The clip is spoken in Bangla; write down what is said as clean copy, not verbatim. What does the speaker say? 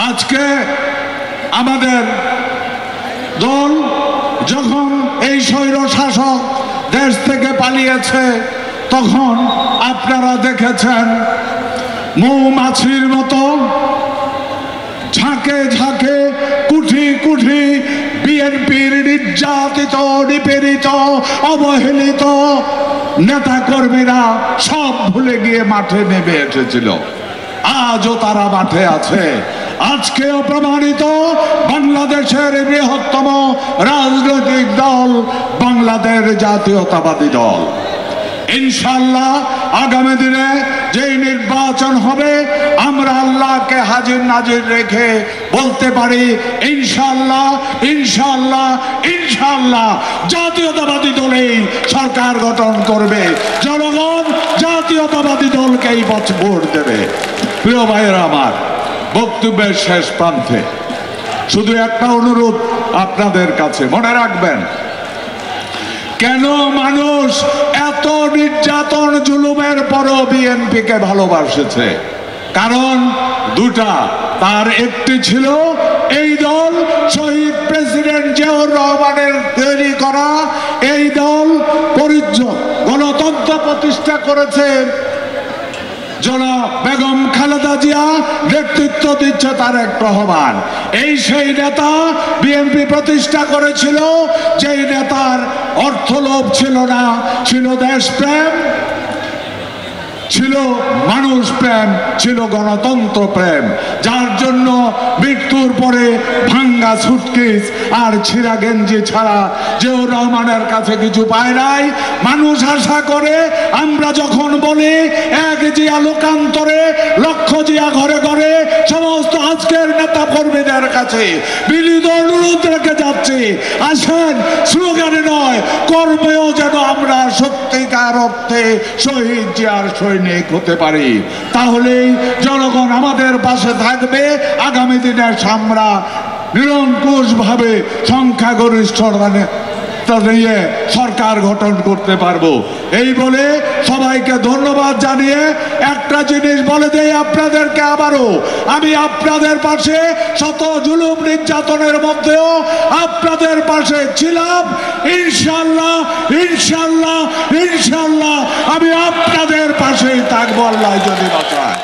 আজকে আমাদের দল যখন এই স্বৈর শাসক দেশ থেকে পালিয়েছে তখন আপনারা দেখেছেন মৌমাছির মতো ঝাঁকে ঝাঁকে কুঠি কুঠি বিএনপির নির্যাতিত নিপীড়িত অবহেলিত নেতা কর্মীরা সব ভুলে গিয়ে মাঠে নেমে এসেছিল। আজও তারা মাঠে আছে। আজকেও প্রমাণিত বাংলাদেশের বৃহত্তম রাজনৈতিক দল বাংলাদেশ জাতীয়তাবাদী দল। ইনশাআল্লাহ আগামী দিনে যেই নির্বাচন হবে আমরা আল্লাহকে হাজির নাজির রেখে বলতে পারি ইনশাআল্লাহ ইনশাআল্লাহ ইনশাআল্লাহ জাতীয়তাবাদী দলেই সরকার গঠন করবে। জনগণ জাতীয়তাবাদী দলকেই ভোট দেবে। প্রিয় ভাইয়েরা আমার, বক্তব্যের শেষ প্রান্তে শুধু একটা অনুরোধ আপনাদের কাছে, মনে রাখবেন কেন মানুষ এত নির্যাতন জুলুমের পরও বিএনপিকে ভালোবাসেছে? কারণ দুটা। তার একটি ছিল এই দল শহীদ প্রেসিডেন্ট জিয়াউর রহমানের তৈরি করা এই দল গণতন্ত্র প্রতিষ্ঠা করেছে জনাব বেগম খালেদা জিয়া, নেতৃত্ব দিচ্ছে তারেক রহমান। এই সেই নেতা বিএনপি প্রতিষ্ঠা করেছিল, যেই নেতার অর্থলোভ ছিল না, ছিল দেশপ্রেম, ছিল মানুষ প্রেম, ছিল গণতন্ত্র প্রেম, যার জন্য মৃত্যুর পরে ভাঙ্গা সুটকেস আর ছিঁড়া গেঞ্জি ছাড়া জিয়াউর রহমানের কাছে কিছু পায় নাই। মানুষ আশা করে আমরা যখন বলি এক জিয়া লোকান্তরে লক্ষ জিয়া ঘরে ঘরে, সমস্ত আজকের নেতা কর্মীদের কাছে বিনীত অনুরোধ রেখে যাচ্ছি, আসেন স্লোগানে নয় কর্মেও যেন আমরা সত্যিকার অর্থে শহীদ জিয়ার সৈনিক হতে পারি। তাহলেই জনগণ আমাদের পাশে থাকবে। আগামী দিনে আমরা নিরঙ্কুশ ভাবে সংখ্যাগরিষ্ঠতা নিয়ে সরকার গঠন করতে পারবো। এই বলে সবাইকে ধন্যবাদ জানিয়ে একটা জিনিস বলে দেই আপনাদেরকে আবারও, আমি আপনাদের পাশে শত জুলুম নির্যাতনের মধ্যেও আপনাদের পাশে ছিলাম। ইনশাআল্লাহ ইনশাআল্লাহ ইনশাআল্লাহ আমি আপনাদের পাশেই থাকবো, আল্লাহ যদি বাঁচায়।